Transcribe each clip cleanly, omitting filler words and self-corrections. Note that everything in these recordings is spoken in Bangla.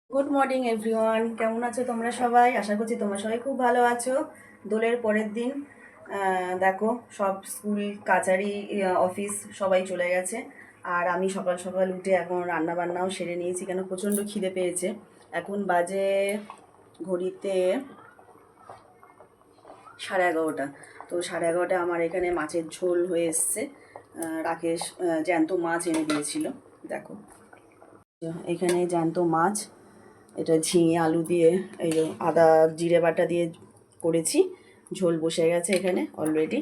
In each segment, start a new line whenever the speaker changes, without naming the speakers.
গুড মর্নিং এভরিওয়ান, কেমন আছো তোমরা সবাই? আশা করছি তোমরা সবাই খুব ভালো আছো। দোলের পরের দিন দেখো, সব স্কুল কাচারি অফিস সবাই চলে গেছে। আর আমি সকাল সকাল উঠে এখন রান্না বান্নাও সেরে নিয়েছি, কেন প্রচণ্ড খিদে পেয়েছে। এখন বাজে ঘড়িতে 11:30। তো 11:30 আমার এখানে মাছের ঝোল হয়ে এসছে। রাকেশ জ্যান্ত মাছ এনে দিয়েছিল। দেখো, এখানে জ্যান্ত মাছ, এটা ঝিঙে আলু দিয়ে এই যে আদা জিরে বাটা দিয়ে করেছি। ঝোল বসে গেছে এখানে অলরেডি,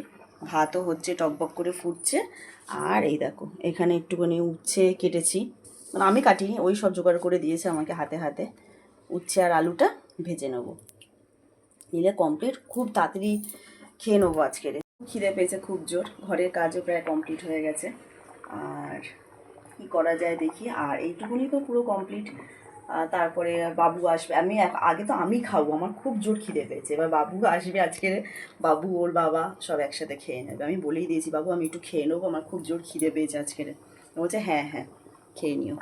ভাতও হচ্ছে, টকবক করে ফুটছে। আর এই দেখো, এখানে একটুখানি উচ্ছে কেটেছি, মানে আমি কাটিনি, ওই সব জোগাড় করে দিয়েছে আমাকে হাতে হাতে। উচ্ছে আর আলুটা ভেজে নেবো, নিলে কমপ্লিট, খুব তাড়াতাড়ি খেয়ে নেবো আজকের। খিদে পেয়েছে খুব জোর, ঘরের কাজও প্রায় কমপ্লিট হয়ে গেছে। আর কি করা যায় দেখি, আর এইটুকুনি তো পুরো কমপ্লিট। তারপরে বাবু আসবে, আগে তো আমি খাবো, আমার খুব জোর খিদে পেয়েছে। এবার বাবু আসবে আজকে, বাবু ওর বাবা সব একসাথে খেয়ে নেবে। আমি বলেই দিয়েছি, বাবু আমি একটু খেয়ে নেবো, আমার খুব জোর খিদে পেয়েছে আজকের। বলছে হ্যাঁ হ্যাঁ খেয়ে নিও।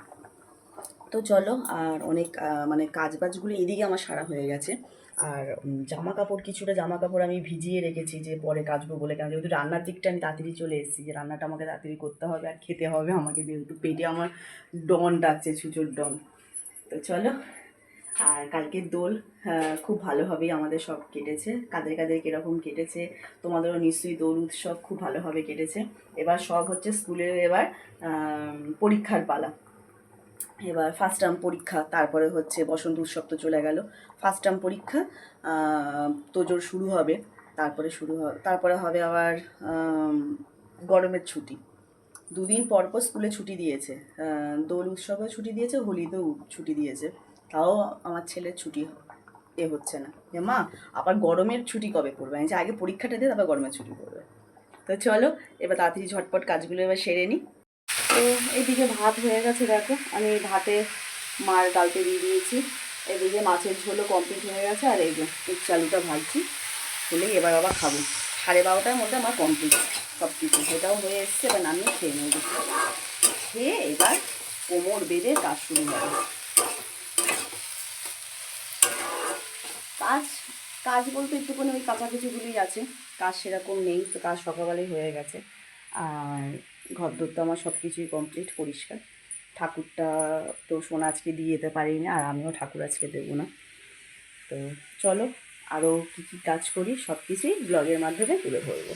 তো চলো, আর অনেক মানে কাজ বাজগুলো এদিকে আমার সারা হয়ে গেছে। আর জামা কাপড়, কিছুটা জামা কাপড় আমি ভিজিয়ে রেখেছি যে পরে কাচবো বলে, কারণ যেহেতু রান্নার দিকটা আমি তাড়াতাড়ি চলে এসেছি, যে রান্নাটা আমাকে তাড়াতাড়ি করতে হবে আর খেতে হবে আমাকে, যেহেতু পেটে আমার ডন ডাকছে, ছুঁচোর ডন। তো চলো, আর কালকের দোল খুব ভালোভাবেই আমাদের সব কেটেছে। কাদের কাদের কীরকম কেটেছে, তোমাদেরও নিশ্চয়ই দোল উৎসব খুব ভালোভাবে কেটেছে। এবার সব হচ্ছে স্কুলের, এবার পরীক্ষার পালা। এবার ফার্স্ট টার্ম পরীক্ষা, তারপরে হচ্ছে বসন্ত উৎসব তো চলে গেল। ফার্স্ট টার্ম পরীক্ষা তোজোর শুরু হবে, তারপরে হবে আবার গরমের ছুটি। দুদিন পর পর স্কুলে ছুটি দিয়েছে, দোল উৎসবেও ছুটি দিয়েছে, হোলিতেও ছুটি দিয়েছে। তাও আমার ছেলের ছুটি হচ্ছে না, যে মা আবার গরমের ছুটি কবে পড়বে। আমি যে আগে পরীক্ষাটা দিয়ে তারপর গরমের ছুটি পড়বে। তো চলো, এবার তাড়াতাড়ি ঝটপট কাজগুলো এবার সেরে নিই। তো এইদিকে ভাত হয়ে গেছে, দেখো আমি ভাতে মার ডালতে দিয়ে দিয়েছি। এদিকে মাছের ঝোলও কমপ্লিট হয়ে গেছে, আর এই যে উচ্ছে আলুটা ভাজছি, হলেই এবার আবার খাবো। 12:30টার মধ্যে আমার কমপ্লিট সব কিছু, সেটাও হয়ে এসছে। এবার নামিয়ে খেয়ে নেবো, খেয়ে এবার কোমর বেঁধে কাজ শুরু হবে। কাজ কাজ বলতে একটুখানি ওই কাছাকাছিগুলোই আছে, কাজ সেরকম নেই। তো কাজ সকালবেলাই হয়ে গেছে। আর ঘরদোর তো আমার সব কিছুই কমপ্লিট, পরিষ্কার। ঠাকুরটা তো সোনা আজকে দিয়ে যেতে পারিনি, আর আমিও ঠাকুর আজকে দেবো না। তো চলো, আরও কী কী কাজ করি সব কিছুই ব্লগের মাধ্যমে তুলে ধরবো।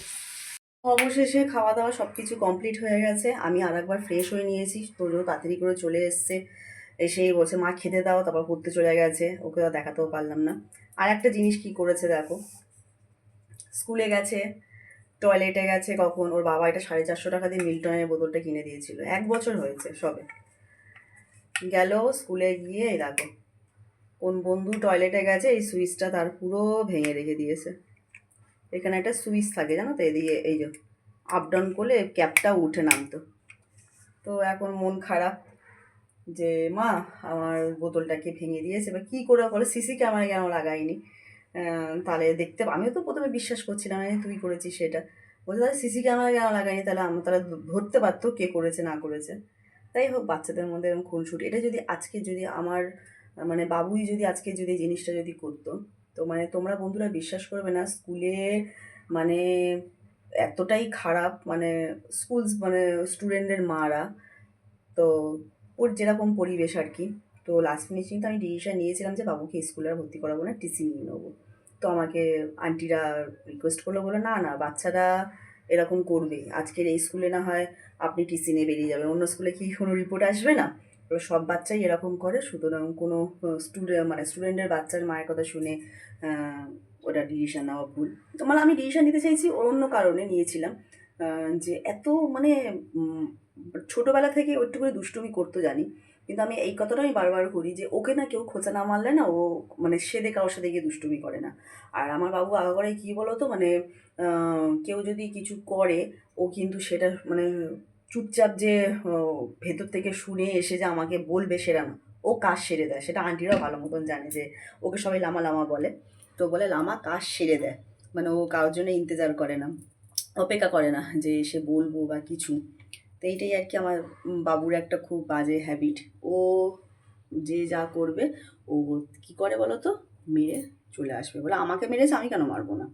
অবশেষে খাওয়া দাওয়া সব কিছু কমপ্লিট হয়ে গেছে, আমি আর একবার ফ্রেশ হয়ে নিয়েছি। তোরও তাড়াতাড়ি করে চলে এসছে, এসেই বলছে মা খেতে দাও, তারপর পড়তে চলে গেছে, ওকে তো দেখাতেও পারলাম না। আর একটা জিনিস কি করেছে দেখো, স্কুলে গেছে, টয়লেটে গেছে, কখন ওর বাবা এটা 450 টাকা দিয়ে মিল্টনের বোতলটা কিনে দিয়েছিল, 1 বছর হয়েছে সবে। গেল স্কুলে গিয়ে এই দেখো, কোন বন্ধু টয়লেটে গেছে, এই সুইচটা তার পুরো ভেঙে রেখে দিয়েছে। এখানে একটা সুইচ থাকে জানো তো, এদিকে এই যে আপ ডাউন করলে ক্যাপটাও উঠে নামতো। তো এখন মন খারাপ, যে মা আমার বোতলটাকে ভেঙে দিয়েছে, এবার কী করে বলে, সিসি ক্যামেরা কেন লাগাইনি? তাহলে দেখতে, আমিও তো প্রথমে বিশ্বাস করছিলাম না যে তুই করেছিস সেটা। বলছে তাহলে সিসি ক্যামেরা কেন লাগাইনি, তাহলে আমি তাহলে ধরতে পারতো কে করেছে না করেছে। তাই হোক, বাচ্চাদের মধ্যে এরকম খুনসুটি, এটা যদি আজকে যদি আমার মানে বাবুই যদি আজকে যদি এই জিনিসটা যদি করতো, তো মানে তোমরা বন্ধুরা বিশ্বাস করবে না, স্কুলে মানে এতটাই খারাপ, মানে স্কুল মানে স্টুডেন্টদের মারা। তো ওর যেরকম পরিবেশ আর কি। তো লাস্ট ফিনিশিং তো আমি ডিসিশন নিয়েছিলাম যে বাবুকে স্কুলে আর ভর্তি করাবো না, টিসি নিয়ে নেবো। তো আমাকে আন্টিরা রিকোয়েস্ট করলো, বলে না না বাচ্চারা এরকম করবে, আজকের এই স্কুলে না হয় আপনি টিসি নিয়ে বেরিয়ে যাবেন, অন্য স্কুলে কি কোনো রিপোর্ট আসবে না? এবার সব বাচ্চাই এরকম করে, সুতরাং কোনো স্টুডেন্টের বাচ্চার মায়ের কথা শুনে ওটা ডিসিশন নেওয়া ভুল। তো মানে আমি ডিসিশন নিতে চাইছি অন্য কারণে নিয়েছিলাম, যে এত মানে ছোটোবেলা থেকে ও একটু করে দুষ্টুমি করতো জানি, কিন্তু আমি এই কথাটা আমি বারবার করি যে ওকে না কেউ খোঁচা না মারলে না ও মানে সেদে কারোর সাথে গিয়ে দুষ্টুমি করে না। আর আমার বাবু আগাগোড়াই কী বলো তো, মানে কেউ যদি কিছু করে, ও কিন্তু সেটা মানে চুপচাপ যে ভেতর থেকে শুনে এসে যে আমাকে বলবে সেটা না, ও কাজ সেরে দেয়। সেটা আন্টিরাও ভালো মতন জানে, যে ওকে সবাই লামা লামা বলে। তো বলে লামা কাজ সেরে দেয়, মানে ও কারোর জন্য ইন্তজার করে না, অপেক্ষা করে না যে সে বলবো বা কিছু। তো এইটাই আর কি আমার বাবুর একটা খুব বাজে হ্যাবিট। ও যে যা করবে ও কী করে বলো তো, মেরে চলে আসবে, বলে আমাকে মেরেছে আমি কেন মারবো না।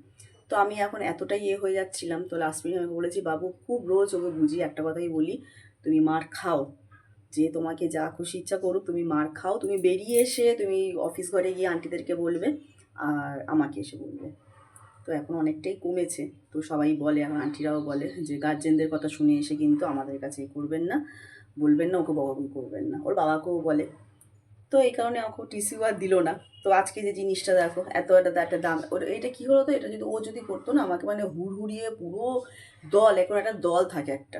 তো আমি এখন এতটাই হয়ে যাচ্ছিলাম, তো লাস্ট মিনিট আমি বলেছি বাবু খুব রোজ ওকে বুঝিয়ে একটা কথাই বলি, তুমি মার খাও, যে তোমাকে যা খুশি ইচ্ছা করুক তুমি মার খাও, তুমি বেরিয়ে এসে তুমি অফিস ঘরে গিয়ে আন্টিদেরকে বলবে আর আমাকে এসে বলবে। তো এখন অনেকটাই কমেছে, তো সবাই বলে, এখন আন্টিরাও বলে যে গার্জেনদের কথা শুনে এসে কিন্তু আমাদের কাছে করবেন না, বলবেন না, ওকে বকাবকি করবেন না, ওর বাবাকেও বলে। তো এই কারণে ওকে টিসিও আর দিল না। তো আজকে যে জিনিসটা দেখো, এত একটা দাম, ওটা এটা কী হলো তো, এটা যদি ও যদি করতো না আমাকে মানে হুড়হুড়িয়ে পুরো দল, এখন একটা দল থাকে একটা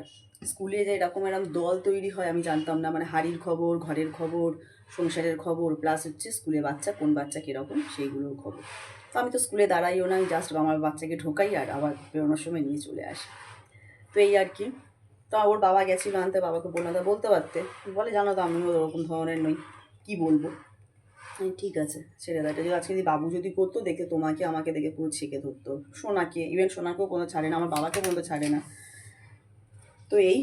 স্কুলে, যে এরকম দল তৈরি হয় আমি জানতাম না, মানে হাড়ির খবর, ঘরের খবর, সংসারের খবর, প্লাস হচ্ছে স্কুলে বাচ্চা কোন বাচ্চা কীরকম সেইগুলোর খবর। তো আমি তো স্কুলে দাঁড়াইও না, আমি জাস্ট আমার বাচ্চাকে ঢোকাই আর আবার বেরোনোর সময় নিয়ে চলে আসি। তো এই আর কি। তো ওর বাবা গেছিলো আনতে, বাবাকে বললাম, তা বলতে পারতে, বলে জানো তো আমিও ওরকম ধরনের নই, কী বলবো। ঠিক আছে ছেড়ে দাও, এটা যদি আজকে যদি বাবু যদি করতো দেখে তোমাকে আমাকে দেখে পুরো ছেঁকে ধরতো, সোনাকে, ইভেন সোনাকেও কোনো ছাড়ে না, আমার বাবাকে পর্যন্ত ছাড়ে না। তো এই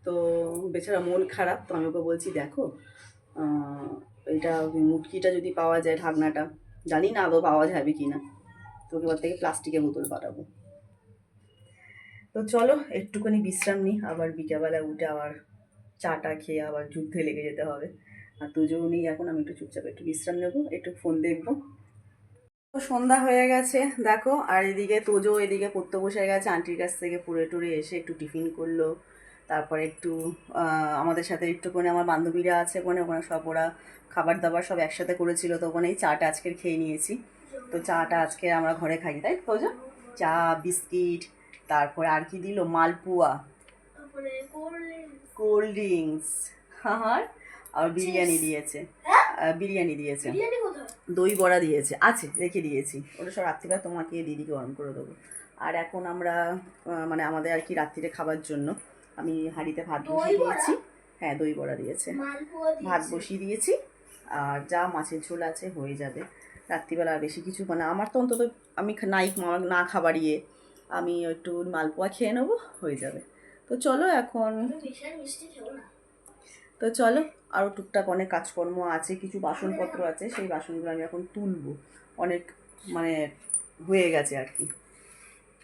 তো বেচারা মন খারাপ, তো আমি ওকে বলছি দেখো এটা মুটকিটা যদি পাওয়া যায়, ঢাকনাটা জানি না আদৌ পাওয়া যাবে কি না, তোকে এবার থেকে প্লাস্টিকের বোতল পাঠাবো। তো চলো একটুখানি বিশ্রাম নিই, আবার বিকেলবেলা উঠে আবার চাটা খেয়ে আবার যুদ্ধে লেগে যেতে হবে। আর তুজোও নেই এখন, আমি একটু চুপচাপ একটু বিশ্রাম নেবো, একটু ফোন দেখবো। তো সন্ধ্যা হয়ে গেছে দেখো, আর এদিকে তোজো এদিকে পড়তে বসে গেছে, আন্টির কাছ থেকে পড়ে টুরে এসে একটু টিফিন করলো, তারপরে একটু আমাদের সাথে একটুখানি আমার বান্ধবীরা আছে ওখানে, ওখানে সব ওরা খাবার দাবার সব একসাথে করেছিল, তো ওখানেই চাটা আজকের খেয়ে নিয়েছি। তো চাটা আজকে আমরা ঘরে খাই, তাই তোজো, চা বিস্কিট, তারপরে আর কি দিল, মালপুয়া, কোল্ড ড্রিঙ্কস, আর বিরিয়ানি দিয়েছে, বিরিয়ানি দিয়েছে, দই বড়া দিয়েছে, আছে রেখে দিয়েছি, ওটা সব রাত্রিবেলা তোমাকে দিদিকে গরম করে দেবো। আর এখন আমরা মানে আমাদের আর কি রাত্রিরে খাবার জন্য আমি হাঁড়িতে ভাত বসিয়ে দিয়েছি। হ্যাঁ দই বড়া দিয়েছে, ভাত বসিয়ে দিয়েছি, আর যা মাছের ঝোল আছে হয়ে যাবে রাত্রিবেলা। আর বেশি কিছু মানে আমার তো অন্তত আমি না খাবারিয়ে আমি একটু মালপোয়া খেয়ে নেবো, হয়ে যাবে। তো চলো এখন, তো চলো আরও টুকটাক অনেক কাজকর্ম আছে, কিছু বাসনপত্র আছে, সেই বাসনগুলো আমি এখন তুলবো, অনেক মানে হয়ে গেছে আর কি।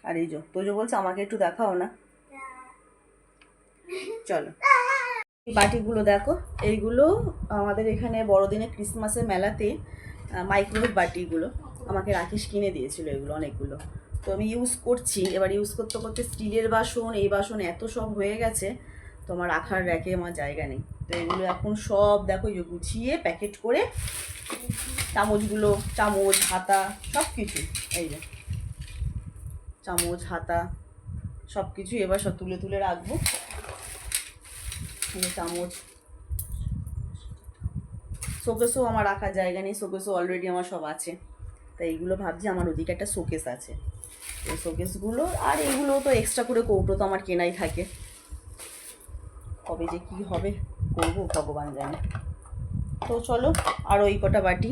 আর এই তোজো বলছে আমাকে একটু দেখাও না, চলো। এই বাটিগুলো দেখো, এইগুলো আমাদের এখানে বড়দিনে ক্রিসমাসের মেলাতে মাইক্রোওয়েভ বাটিগুলো আমাকে রাকেশ কিনে দিয়েছিল, এগুলো অনেকগুলো, তো আমি ইউজ করছি। এবার ইউজ করতে করতে স্টিলের বাসন, এই বাসন এত সব হয়ে গেছে, তো আমার রাখার র্যাকে আমার জায়গা নেই। তো এগুলো এখন সব দেখো গুছিয়ে প্যাকেট করে, চামচগুলো, চামচ হাতা সব কিছু, এই যে চামচ হাতা সব কিছু এবার সব তুলে তুলে রাখবো। চামচ, শোকেসও আমার রাখার জায়গা নেই, শোকেসও অলরেডি আমার সব আছে, তাই এইগুলো ভাবছি, আমার ওদিকে একটা শোকেস আছে, এই শোকেসগুলো আর এইগুলো তো এক্সট্রা করে কৌটো তো আমার কেনাই থাকে, কবে যে কী হবে করবো ভগবান জানে। তো চলো, আর ওই কটা বাটি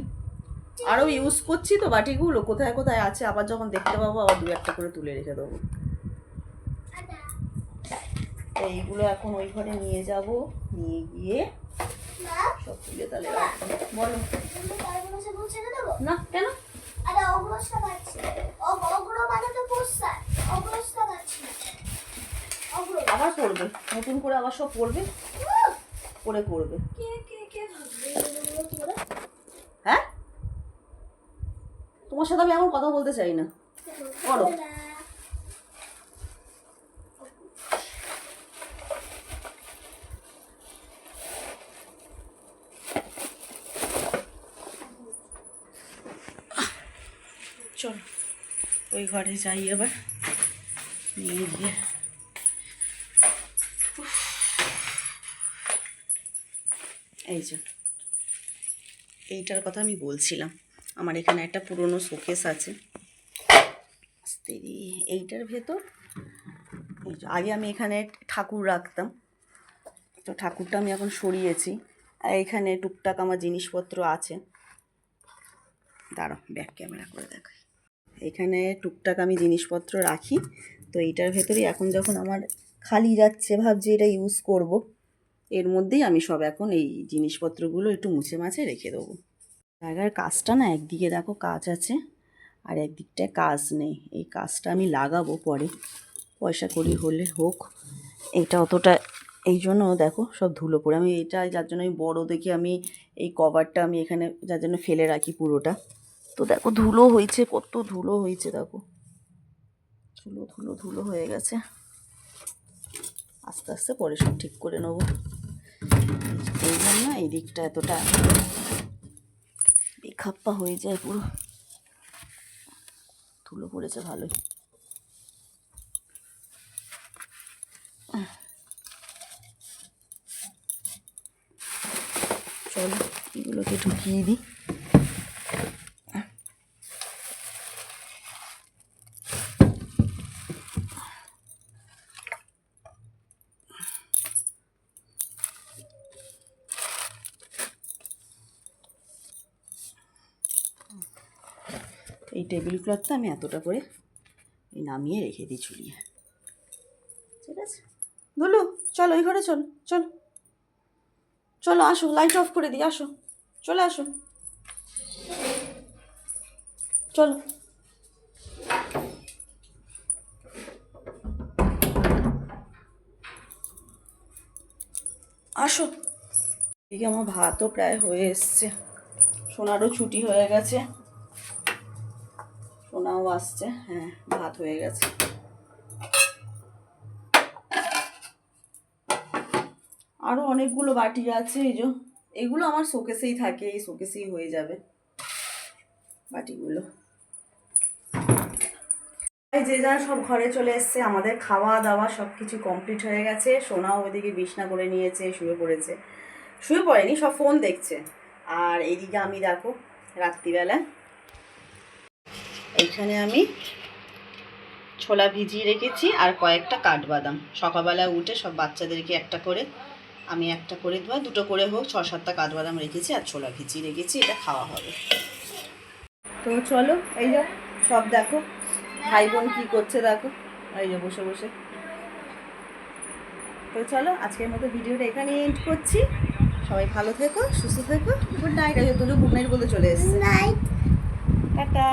আরও ইউজ করছি, তো বাটিগুলো কোথায় কোথায় আছে আবার যখন দেখতে পাবো আবার দু একটা করে তুলে রেখে দেবো। তো এইগুলো এখন ওই ঘরে নিয়ে যাব, নিয়ে গিয়ে সব তুলে তাহলে রাখবো। বলো না কেন, আবার পড়বে, নতুন করে আবার সব পড়বে, পড়ে করবে। হ্যাঁ তোমার সাথে আমি এখন কথা বলতে চাই না, করো। চলো ওই ঘরে যাই এবার, নিয়ে গিয়ে এই যে এইটার কথা আমি বলছিলাম, আমার এখানে একটা পুরনো শোকেস আছে, এইটার ভেতর আগে আমি এখানে ঠাকুর রাখতাম, তো ঠাকুরটা আমি এখন সরিয়েছি, আর এখানে টুকটাক আমার জিনিসপত্র আছে, দাঁড়াও ব্যাক ক্যামেরা করে দেখাই, এখানে টুকটাক আমি জিনিসপত্র রাখি। তো এইটার ভেতরেই এখন যখন আমার খালি যাচ্ছে ভাবছি এটা ইউজ করব, এর মধ্যেই আমি সব এখন এই জিনিসপত্রগুলো একটু মুছে মাছে রেখে দেবো। জায়গার কাজটা না একদিকে দেখো কাজ আছে আর একদিকটায় কাজ নেই। এই কাজটা আমি লাগাবো পরে, পয়সা করি হলে হোক। এইটা অতটা, এই জন্য দেখো সব ধুলো পড়ে, আমি এটা যার জন্য আমি বড়ো দেখি আমি এই কভারটা আমি এখানে যার জন্য ফেলে রাখি পুরোটা। তো দেখো ধুলো হয়েছে, কত ধুলো হয়েছে দেখো, ধুলো ধুলো ধুলো হয়ে গেছে। আস্তে আস্তে পরে সব ঠিক করে নেবো। এই জন্য এই দিকটা এতটা বেখাপ্পা হয়ে যায়, পুরো ধুলো পড়েছে ভালোই। চলো এগুলোকে ঢুকিয়ে দিই। এই টেবিল ক্লথটা আমি এতটা করে নামিয়ে রেখে দিই ঝুলিয়ে, ঠিক আছে। ধুলু চলো এই ঘরে, চলো চলো চলো, আসো লাইট অফ করে দিই, আসো চলে আসো, চলো আসো। এদিকে আমার ভাতও প্রায় হয়ে এসছে, সোনারও ছুটি হয়ে গেছে, সোনাও আসছে, হ্যাঁ ভাত হয়ে গেছে। আরও অনেকগুলো বাটি আছে, এই যে এগুলো আমার শোকেসেই থাকে, এই শোকেসেই হয়ে যাবে বাটিগুলো। এই যে যারা সব ঘরে চলে এসছে, আমাদের খাওয়া দাওয়া সব কিছু কমপ্লিট হয়ে গেছে। সোনাও ওইদিকে বিছনা করে নিয়েছে, শুয়ে পড়েছে, শুয়ে পড়েনি, সব ফোন দেখছে। আর এইদিকে আমি দেখো রাত্রিবেলা এইখানে আমি ছোলা ভিজিয়ে রেখেছি আর কয়েকটা কাঠবাদাম, সকালবেলা উঠে সব বাচ্চাদেরকে একটা করে, আমি একটা করে দেবো, দুটো করে হোক, 6-7টা কাঠবাদাম রেখেছি আর ছোলা ভিজিয়ে রেখেছি, এটা খাওয়া হবে। তো চলো এই যে সব দেখো ভাই বোন কী করছে দেখো, এই যে বসে বসে। তো চলো আজকের মতো ভিডিওটা এখানে এন্ড করছি। সবাই ভালো থেকো, সুস্থ থেকো, গুড নাইট। এই যে তুলো গুড নাইট বলে চলে এসছে, টাটা।